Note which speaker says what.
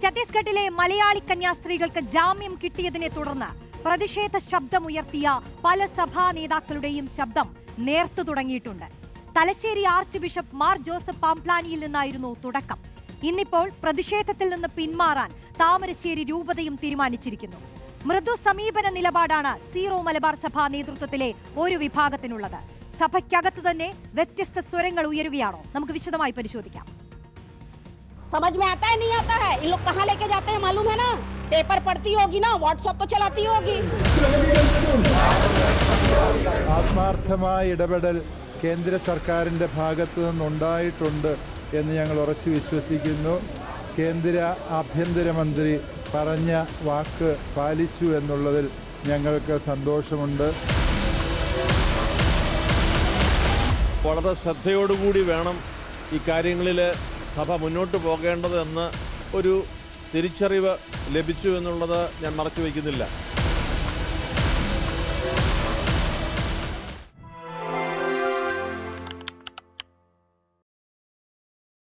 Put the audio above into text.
Speaker 1: ഛത്തീസ്ഗഡിലെ മലയാളി കന്യാസ്ത്രീകൾക്ക് ജാമ്യം കിട്ടിയതിനെ തുടർന്ന് പ്രതിഷേധ ശബ്ദമുയർത്തിയ പല സഭാ നേതാക്കളുടെയും ശബ്ദം നേർത്തു തുടങ്ങിയിട്ടുണ്ട്. Thalassery archbishop Mar Joseph പാംപ്ലാനിയിൽ നിന്നായിരുന്നു തുടക്കം. ഇന്നിപ്പോൾ പ്രതിഷേധത്തിൽ നിന്ന് പിന്മാറാൻ താമരശ്ശേരി രൂപതയും തീരുമാനിച്ചിരിക്കുന്നു. മൃദു സമീപന നിലപാടാണ് സീറോ മലബാർ സഭാ നേതൃത്വത്തിലെ ഒരു വിഭാഗത്തിനുള്ളത്. സഭയ്ക്കകത്ത് തന്നെ വ്യത്യസ്ത സ്വരങ്ങൾ ഉയരുകയാണോ? നമുക്ക് വിശദമായി പരിശോധിക്കാം.
Speaker 2: समझ में आता है नहीं आता है, इन लोग कहाँ लेके जाते हैं मालूम है ना? पेपर पढ़ती होगी ना, व्हाट्सएप तो चलाती होगी.
Speaker 3: ആത്മാർത്ഥമായ ഇടപെടൽ കേന്ദ്ര സർക്കാരിന്റെ ഭാഗത്തു നിന്നുണ്ടായിട്ടുണ്ട് എന്ന് ഞങ്ങൾ ഉറച്ചു വിശ്വസിക്കുന്നു. കേന്ദ്ര ആഭ്യന്തരമന്ത്രി പറഞ്ഞ വാക്ക് പാലിച്ചു എന്നുള്ളതിൽ ഞങ്ങൾക്ക് സന്തോഷമുണ്ട്.
Speaker 4: വളരെ ശ്രദ്ധയോടുകൂടി വേണം ഈ കാര്യങ്ങളിൽ സഭ മുന്നോട്ട് പോകേണ്ടതെന്ന് ഒരു തിരിച്ചറിവ് ലഭിച്ചു എന്നുള്ളത് ഞാൻ മറച്ചു വയ്ക്കുന്നില്ല.